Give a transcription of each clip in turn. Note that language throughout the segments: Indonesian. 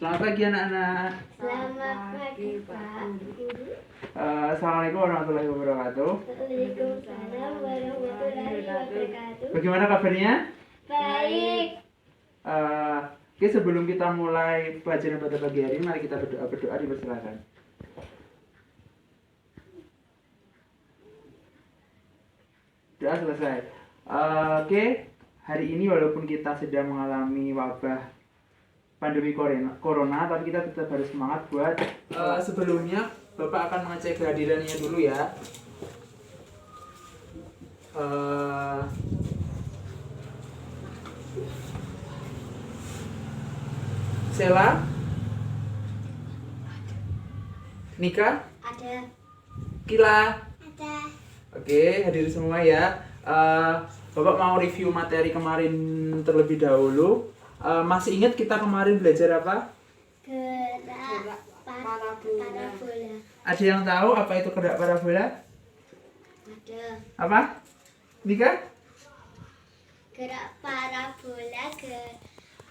Selamat pagi anak-anak. Selamat pagi Pak Guru. Assalamualaikum warahmatullahi wabarakatuh. Waalaikumsalam warahmatullahi wabarakatuh. Bagaimana kabarnya? Baik. Oke, sebelum kita mulai pelajaran pada pagi hari ini, mari kita berdoa dipersilakan. Doa selesai. Oke, hari ini walaupun kita sedang mengalami wabah pandemi corona, tapi kita tetap harus semangat buat sebelumnya Bapak akan mengecek kehadirannya dulu ya. Sela, Nika, Ada. Kila. Ada. Oke, hadir semua ya. Bapak mau review materi kemarin terlebih dahulu. Masih ingat kita kemarin belajar apa? Gerak parabola. Ada yang tahu apa itu gerak parabola? Ada. Apa? Nika? Gerak parabola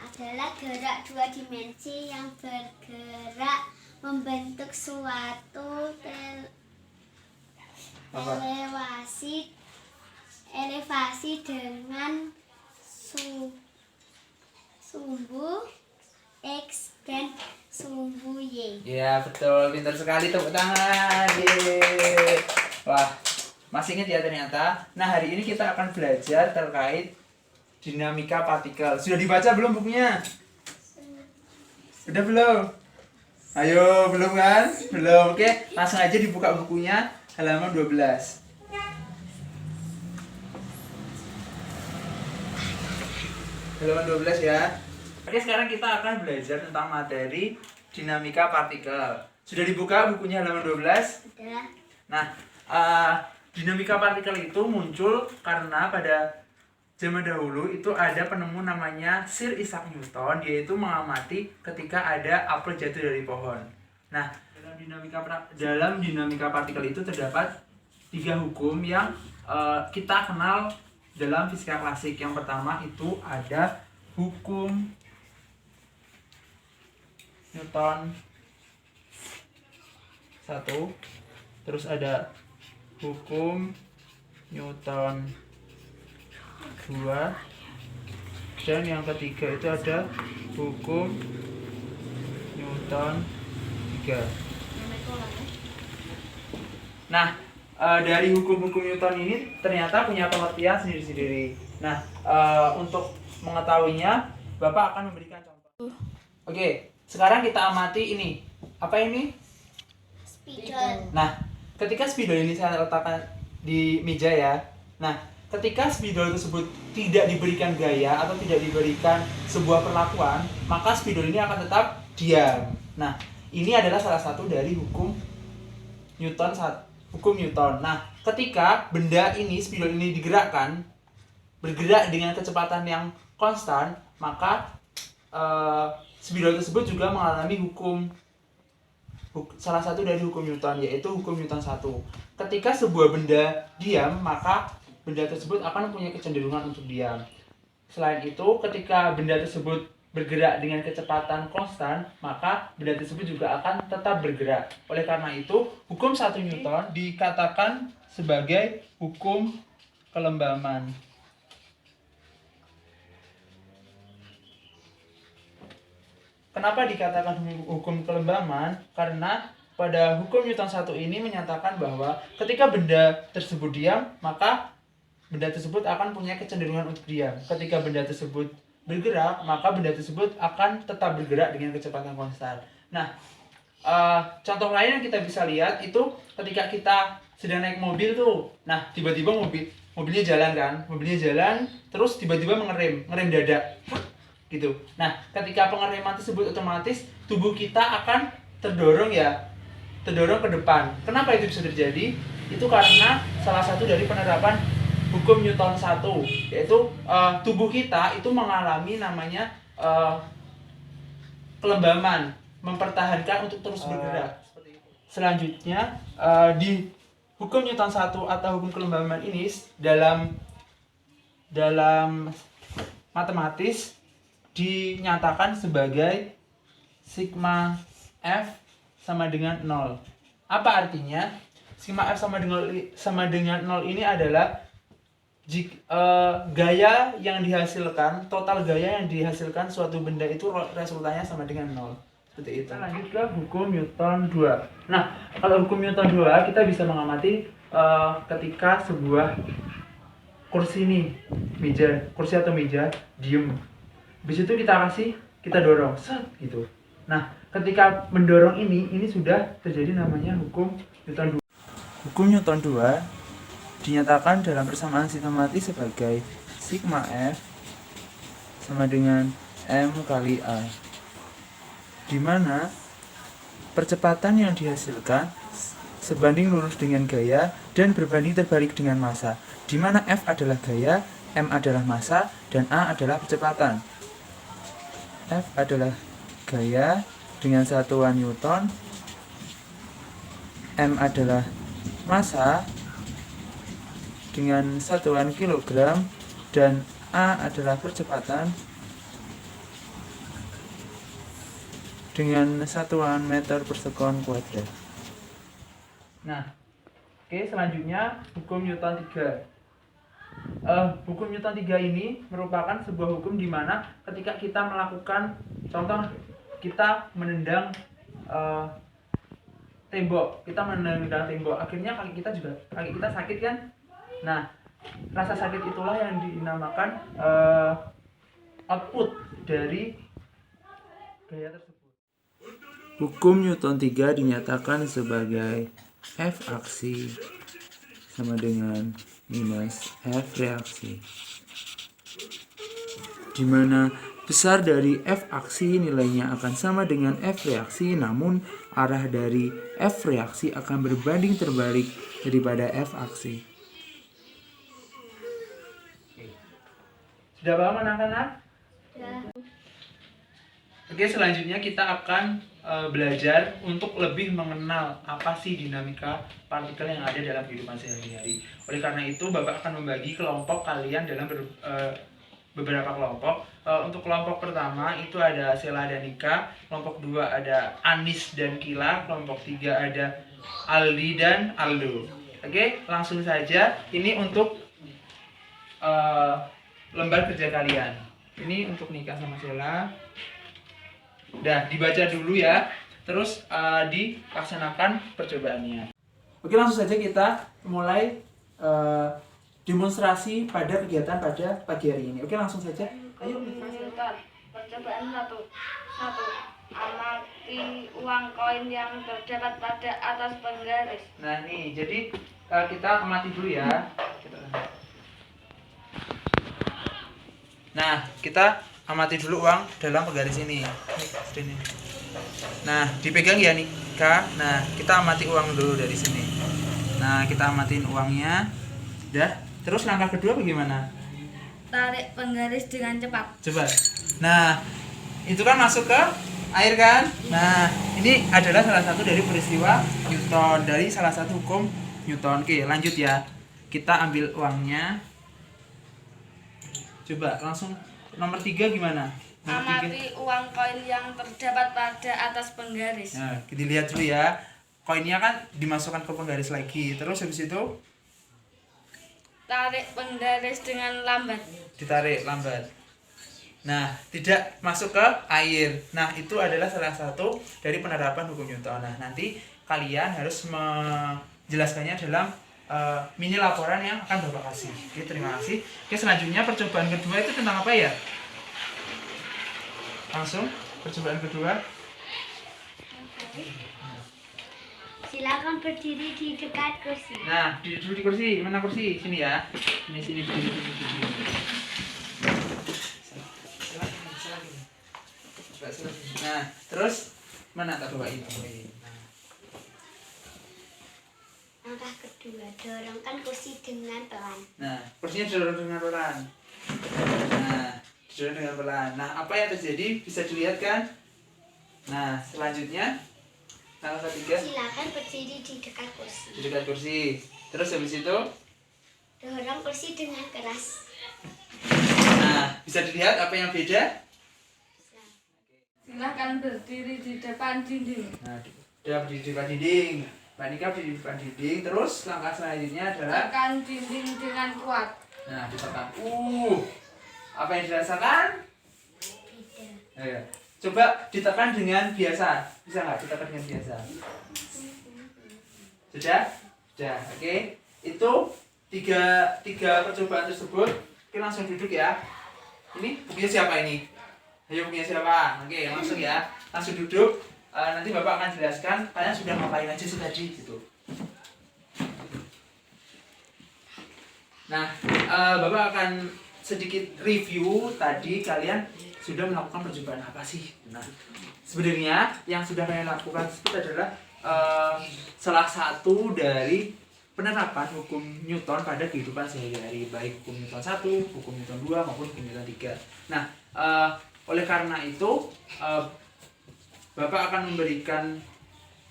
adalah gerak dua dimensi yang bergerak membentuk suatu elevasi dengan sumbu X dan sumbu Y. Ya betul, pintar sekali, tepuk tangan. Yeay. Wah, masih ingat ya ternyata. Nah, hari ini kita akan belajar terkait dinamika partikel. Sudah dibaca belum bukunya? Sudah belum? Ayo, belum kan? Belum. Oke, langsung aja dibuka bukunya halaman 12. Halaman 12 ya. Oke, sekarang kita akan belajar tentang materi dinamika partikel. Sudah dibuka bukunya halaman 12? Sudah. Nah, dinamika partikel itu muncul karena pada zaman dahulu itu ada penemu namanya Sir Isaac Newton. Dia itu mengamati ketika ada apel jatuh dari pohon. Nah, dalam dinamika partikel itu terdapat 3 hukum yang kita kenal dalam fisika klasik. Yang pertama itu ada hukum Newton 1, terus ada hukum Newton 2, dan yang ketiga itu ada hukum Newton 3. Nah, dari hukum-hukum Newton ini ternyata punya pengertian sendiri-sendiri. Nah, untuk mengetahuinya, Bapak akan memberikan contoh. Oke, sekarang kita amati ini. Apa ini? Spidol. Nah, ketika spidol ini saya letakkan di meja ya. Nah, ketika spidol tersebut tidak diberikan gaya atau tidak diberikan sebuah perlakuan, maka spidol ini akan tetap diam. Nah, ini adalah salah satu dari hukum Newton. Nah, ketika benda ini, spidol ini digerakkan, bergerak dengan kecepatan yang konstan, maka spidol tersebut juga mengalami salah satu dari hukum Newton, yaitu hukum Newton 1. Ketika sebuah benda diam, maka benda tersebut akan mempunyai kecenderungan untuk diam. Selain itu, ketika benda tersebut bergerak dengan kecepatan konstan, maka benda tersebut juga akan tetap bergerak. Oleh karena itu, hukum 1 Newton dikatakan sebagai hukum kelembaman. Kenapa dikatakan hukum kelembaman? Karena pada hukum Newton 1 ini menyatakan bahwa ketika benda tersebut diam, maka benda tersebut akan punya kecenderungan untuk diam. Ketika benda tersebut bergerak, maka benda tersebut akan tetap bergerak dengan kecepatan konstan. Nah, contoh lain yang kita bisa lihat itu ketika kita sedang naik mobil tuh. Nah, tiba-tiba mobilnya jalan kan? Mobilnya jalan, terus tiba-tiba ngerem dadak. Gitu. Nah, ketika pengereman tersebut otomatis tubuh kita akan terdorong ke depan. Kenapa itu bisa terjadi? Itu karena salah satu dari penerapan hukum Newton 1, yaitu tubuh kita itu mengalami namanya kelembaman, mempertahankan untuk terus bergerak. Selanjutnya, di hukum Newton 1 atau hukum kelembaman ini dalam matematis dinyatakan sebagai sigma F sama dengan 0. Apa artinya? Sigma F sama dengan 0 ini adalah gaya yang dihasilkan, total gaya yang dihasilkan suatu benda itu resultannya sama dengan 0. Seperti itu. Kita lanjut ke hukum Newton 2. Nah, kalau hukum Newton 2 kita bisa mengamati ketika sebuah kursi atau meja diem. Habis itu kita dorong, set gitu. Nah, ketika mendorong ini sudah terjadi namanya hukum Newton 2. Hukum Newton 2 dinyatakan dalam persamaan sistematis sebagai sigma F sama dengan M kali A, di mana percepatan yang dihasilkan sebanding lurus dengan gaya dan berbanding terbalik dengan massa, di mana F adalah gaya, M adalah massa, dan A adalah percepatan. F adalah gaya dengan satuan Newton, M adalah massa dengan satuan kilogram, dan A adalah percepatan dengan satuan meter per sekon kuadrat. Nah, oke, selanjutnya hukum Newton 3. Hukum Newton 3 ini merupakan sebuah hukum di mana ketika kita melakukan, contoh kita menendang tembok, akhirnya kaki kita sakit kan? Nah, rasa sakit itulah yang dinamakan output dari gaya tersebut. Hukum Newton 3 dinyatakan sebagai F aksi sama dengan minus F reaksi, di mana besar dari F aksi nilainya akan sama dengan F reaksi, namun arah dari F reaksi akan berbanding terbalik daripada F aksi. Sudah paham anak-anak? Oke, selanjutnya kita akan belajar untuk lebih mengenal apa sih dinamika partikel yang ada dalam kehidupan sehari-hari. Oleh karena itu, Bapak akan membagi kelompok kalian dalam beberapa kelompok. Untuk kelompok pertama itu ada Sela dan Nika, kelompok 2 ada Anis dan Kila, kelompok 3 ada Aldi dan Aldo. Oke, langsung saja. Ini untuk lembar kerja kalian. Ini untuk Nika sama Sela. Udah dibaca dulu ya, terus dilaksanakan percobaannya. Oke, langsung saja kita mulai demonstrasi pada kegiatan pada pagi hari ini. Oke, langsung saja. Ayo. Percobaan 1. Amati uang koin yang terdapat pada atas penggaris. Nah nih, jadi kita amati dulu ya. Nah, kita amati dulu uang dalam penggaris ini. Nah, dipegang ya nih, Kak. Nah, kita amati uang dulu dari sini. Nah, kita amatin uangnya. Udah. Terus langkah kedua bagaimana? Tarik penggaris dengan cepat. Coba. Nah, itu kan masuk ke air kan? Nah, ini adalah salah satu dari peristiwa Newton, dari salah satu hukum Newton. Oke, lanjut ya. Kita ambil uangnya. Coba langsung nomor 3 gimana? Amati uang koin yang terdapat pada atas penggaris. Nah, kita lihat dulu ya. Koinnya kan dimasukkan ke penggaris lagi. Terus habis itu tarik penggaris dengan lambat. Ditarik lambat. Nah, tidak masuk ke air. Nah, itu adalah salah satu dari penerapan hukum Newton. Nah, nanti kalian harus menjelaskannya dalam mini laporan yang akan Bapak kasih. Oke, terima kasih. Oke, selanjutnya percobaan kedua itu tentang apa ya? Langsung percobaan kedua. Silakan berdiri di dekat kursi. Nah, duduk di kursi. Mana kursi? Sini ya. Sini berdiri. Nah, terus mana tak bawa itu? Langkah kedua, dorongkan kursi dengan pelan. Nah, kursinya didorong dengan pelan. Nah, apa yang terjadi bisa dilihat kan? Nah, selanjutnya langkah ketiga. Silakan berdiri di dekat kursi. Di dekat kursi. Terus habis itu Dorong kursi dengan keras. nah, bisa dilihat apa yang beda? Silahkan berdiri di depan dinding. Nah, udah berdiri di depan dinding. Mbak Nika berdiri di depan dinding. Terus langkah selanjutnya adalah Tekan dinding dengan kuat. nah, ditekan. Apa yang dirasakan? Beda. Ayo. Coba ditekan dengan biasa. Bisa nggak ditekan dengan biasa? Sudah? Sudah. Oke. Itu tiga percobaan tersebut. Oke, langsung duduk ya. Ini bukunya siapa ini? Ayo, bukunya siapa? Oke, langsung ya. Langsung duduk. Nanti Bapak akan jelaskan kalian sudah ngapain aja sih tadi gitu. Nah, Bapak akan sedikit review tadi kalian sudah melakukan percobaan apa sih? Nah, sebenarnya yang sudah kalian lakukan tersebut adalah salah satu dari penerapan hukum Newton pada kehidupan sehari-hari, baik hukum Newton 1, hukum Newton 2 maupun hukum Newton 3. Nah, oleh karena itu Bapak akan memberikan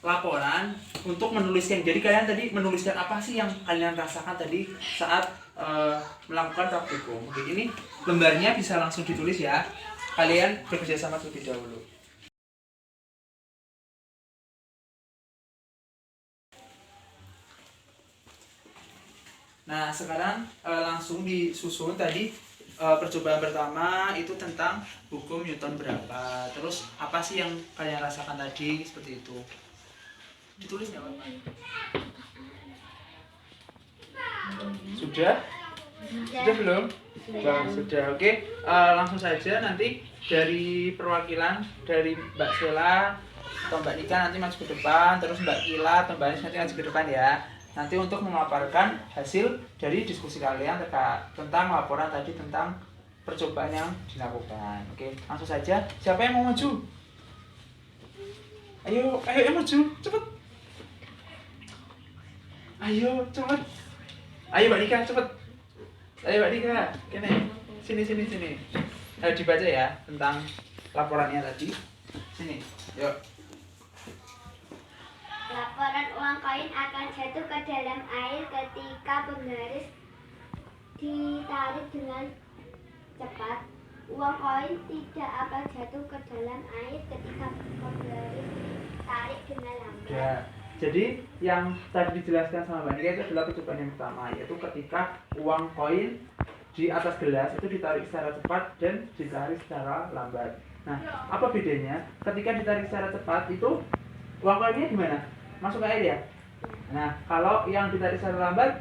laporan untuk menuliskan. Jadi kalian tadi menuliskan apa sih yang kalian rasakan tadi saat melakukan praktikum. Oke, ini lembarnya bisa langsung ditulis ya. Kalian bekerja sama terlebih dahulu. Nah, sekarang langsung disusun tadi percobaan pertama itu tentang hukum Newton berapa. Terus apa sih yang kalian rasakan tadi seperti itu. Ditulis nggak Bapak? Sudah? Sudah belum? Sudah. Oke. Langsung saja nanti dari perwakilan dari Mbak Sela atau Mbak Nika nanti maju ke depan, terus Mbak Kila atau Mbak Anis nanti maju ke depan ya. Nanti untuk memaparkan hasil dari diskusi kalian tentang laporan tadi tentang percobaan yang dilakukan. Oke, langsung saja. Siapa yang mau maju? Ayo yang maju, cepet. Ayo, cepet. Ayo Mbak Nika, cepet. Ayo Mbak Nika, sini. Ayo dibaca ya tentang laporannya tadi. Sini, yuk. Laporan uang koin akan jatuh ke dalam air ketika penggaris ditarik dengan cepat. Uang koin tidak akan jatuh ke dalam air ketika penggaris ditarik dengan lambat. Ya. Jadi yang tadi dijelaskan sama Mbak Nika itu adalah percobaan yang pertama, yaitu ketika uang koin di atas gelas itu ditarik secara cepat dan ditarik secara lambat. Nah, apa bedanya? Ketika ditarik secara cepat itu uang koinnya gimana? Masuk ke air ya? Nah, kalau yang ditarik secara lambat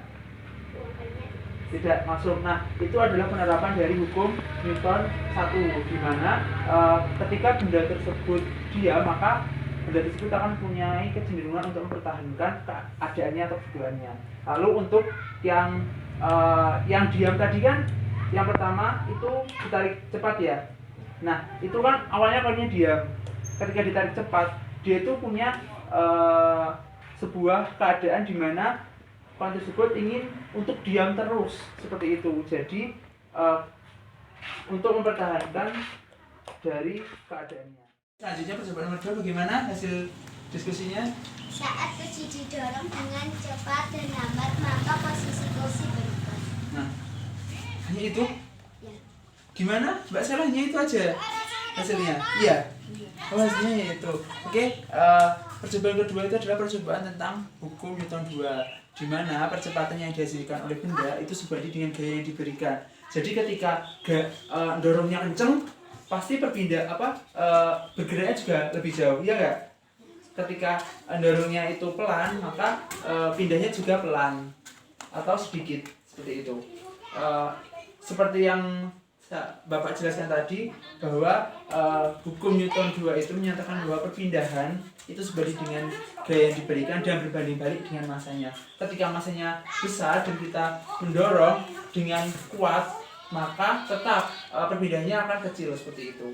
tidak masuk. Nah, itu adalah penerapan dari hukum Newton 1, di mana ketika benda tersebut diam, maka benda tersebut akan mempunyai kecenderungan untuk mempertahankan keadaannya atau kedudukannya. Lalu untuk yang diam tadi kan, yang pertama itu ditarik cepat ya. Nah, itu kan awalnya koinnya diam. Ketika ditarik cepat, dia itu punya sebuah keadaan di mana koin tersebut ingin untuk diam terus seperti itu. Jadi untuk mempertahankan dari keadaannya. Selanjutnya percobaan nomor 2, bagaimana hasil diskusinya? Saat kursi didorong dengan cepat dan lambat, maka posisi kursi berubah. Nah, hanya itu? Ya. Gimana? Mbak Sela hanya itu aja hasilnya? Iya. Oh, hasilnya itu. Oke, percobaan kedua itu adalah percobaan tentang hukum Newton 2, di mana percepatan yang dihasilkan oleh benda itu sebanding dengan gaya yang diberikan. Jadi ketika dorongnya kenceng, pasti bergeraknya juga lebih jauh, ya nggak? Ketika dorongnya itu pelan, maka pindahnya juga pelan atau sedikit seperti itu. Seperti yang Bapak jelaskan tadi, bahwa hukum Newton 2 itu menyatakan bahwa perpindahan itu sebanding dengan gaya yang diberikan dan berbanding balik dengan masanya. Ketika masanya besar dan kita mendorong dengan kuat, maka tetap perpindahannya akan kecil seperti itu.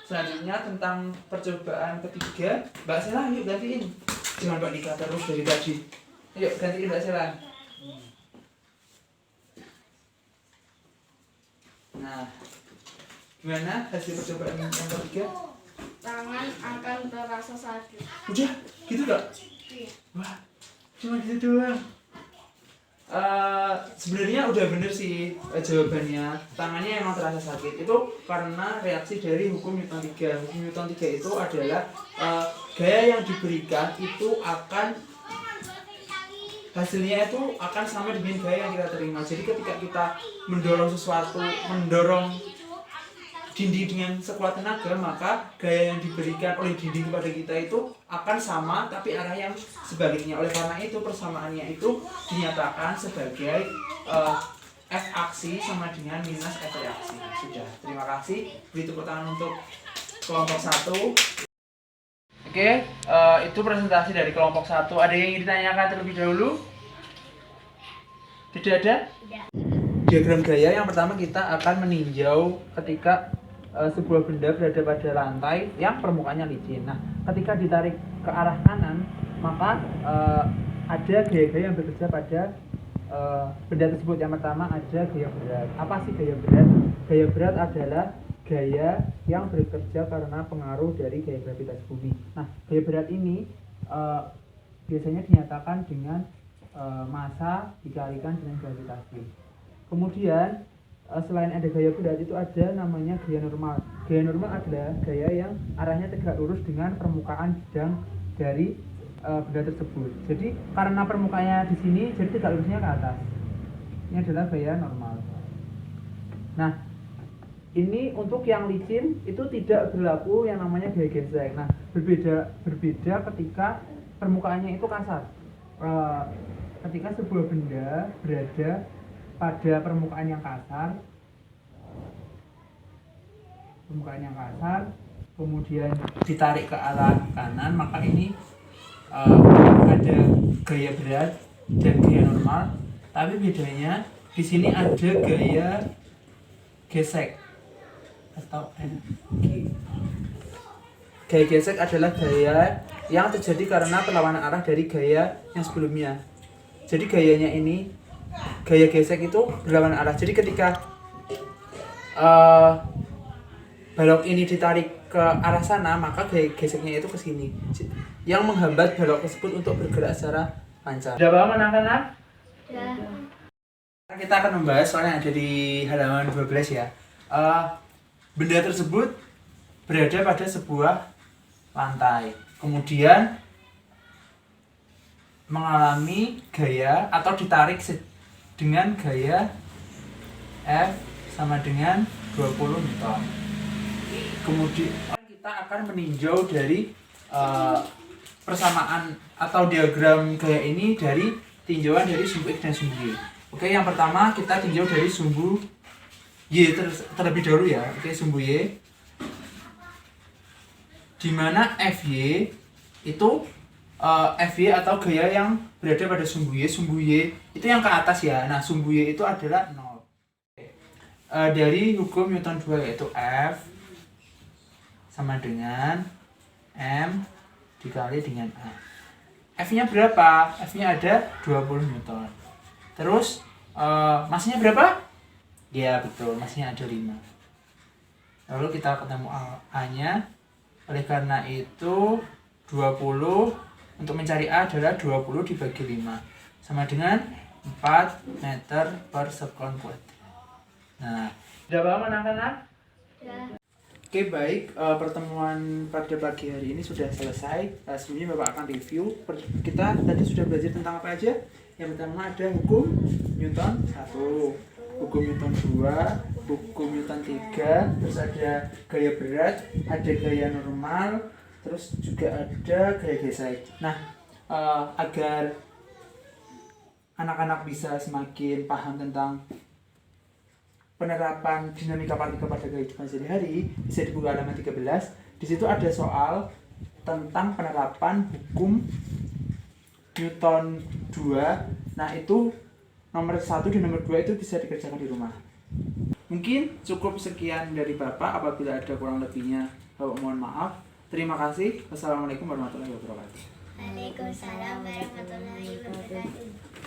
Selanjutnya tentang percobaan ketiga, Mbak Sela yuk gantiin. Jangan Mbak Nika terus dari tadi. Yuk gantiin Mbak Sela. Nah, gimana hasil percobaan yang ketiga? Tangan akan terasa sakit. Udah, gitu gak? Iya. Wah, cuma gitu doang. Sebenarnya udah bener sih jawabannya. Tangannya emang terasa sakit. Itu karena reaksi dari hukum Newton 3. Hukum Newton 3 itu adalah gaya yang diberikan itu akan hasilnya itu akan sama dengan gaya yang kita terima. Jadi ketika kita mendorong sesuatu, mendorong dinding dengan sekuat tenaga, maka gaya yang diberikan oleh dinding kepada kita itu akan sama tapi arah yang sebaliknya. Oleh karena itu persamaannya itu dinyatakan sebagai F aksi sama dengan minus F reaksi. Sudah, terima kasih. Beri tepuk tangan untuk kelompok 1. Oke, itu presentasi dari kelompok 1. Ada yang ingin ditanyakan terlebih dahulu? Tidak ada? Tidak. Diagram gaya yang pertama kita akan meninjau ketika sebuah benda berada pada lantai yang permukaannya licin. Nah, ketika ditarik ke arah kanan, maka ada gaya-gaya yang bekerja pada benda tersebut. Yang pertama ada gaya berat. Apa sih gaya berat? Gaya berat adalah gaya yang bekerja karena pengaruh dari gaya gravitasi bumi. Nah, gaya berat ini biasanya dinyatakan dengan massa dikalikan dengan gravitasi. Kemudian selain ada gaya berat itu ada namanya gaya normal. Gaya normal adalah gaya yang arahnya tegak lurus dengan permukaan bidang dari benda tersebut. Jadi karena permukaannya di sini, jadi tegak lurusnya ke atas. Ini adalah gaya normal. Nah, ini untuk yang licin itu tidak berlaku yang namanya gaya gesek. Nah, berbeda ketika permukaannya itu kasar. Ketika sebuah benda berada pada permukaan yang kasar, kemudian ditarik ke arah kanan, maka ini ada gaya berat dan gaya normal. Tapi bedanya di sini ada gaya gesek atau gaya gesek adalah gaya yang terjadi karena perlawanan arah dari gaya yang sebelumnya. Jadi gayanya ini, gaya gesek itu berlawanan arah. Jadi ketika balok ini ditarik ke arah sana, maka gaya geseknya itu ke sini, yang menghambat balok tersebut untuk bergerak secara lancar. Sudah paham anak-anak? Ya. Kita akan membahas soal yang ada di halaman 12 ya. Benda tersebut berada pada sebuah lantai, kemudian mengalami gaya atau ditarik dengan gaya F sama dengan 20 Newton. Kemudian kita akan meninjau dari persamaan atau diagram gaya ini dari tinjauan dari sumbu X dan sumbu Y. Oke, yang pertama kita tinjau dari sumbu Y terlebih dahulu ya. Oke, sumbu Y, di mana FY itu FY atau gaya yang berada pada sumbu Y itu yang ke atas ya. Nah, sumbu Y itu adalah 0. Dari hukum Newton 2 yaitu F sama dengan M dikali dengan A. F-nya berapa? F-nya ada 20 Newton. Terus masnya berapa? Ya betul, masnya ada 5. Lalu kita ketemu A-nya. Oleh karena itu 20 untuk mencari A adalah 20 dibagi 5 sama dengan 4 meter per sekon kuadrat. Nah, sudah paham anak-anak? Ya. Oke, baik, pertemuan pada pagi hari ini sudah selesai. Sebelumnya Bapak akan review. Kita tadi sudah belajar tentang apa aja? Yang pertama ada hukum Newton 1, hukum Newton 2, hukum Newton 3, terus ada gaya berat, ada gaya normal, terus juga ada gaya gesek. Nah, agar anak-anak bisa semakin paham tentang penerapan dinamika partikel pada kehidupan sehari-hari, bisa dibuka halaman 13. Di situ ada soal tentang penerapan hukum Newton 2. Nah, itu nomor 1 dan nomor 2 itu bisa dikerjakan di rumah. Mungkin cukup sekian dari Bapak. Apabila ada kurang lebihnya, Bapak mohon maaf. Terima kasih. Wassalamualaikum warahmatullahi wabarakatuh. Waalaikumsalam warahmatullahi wabarakatuh.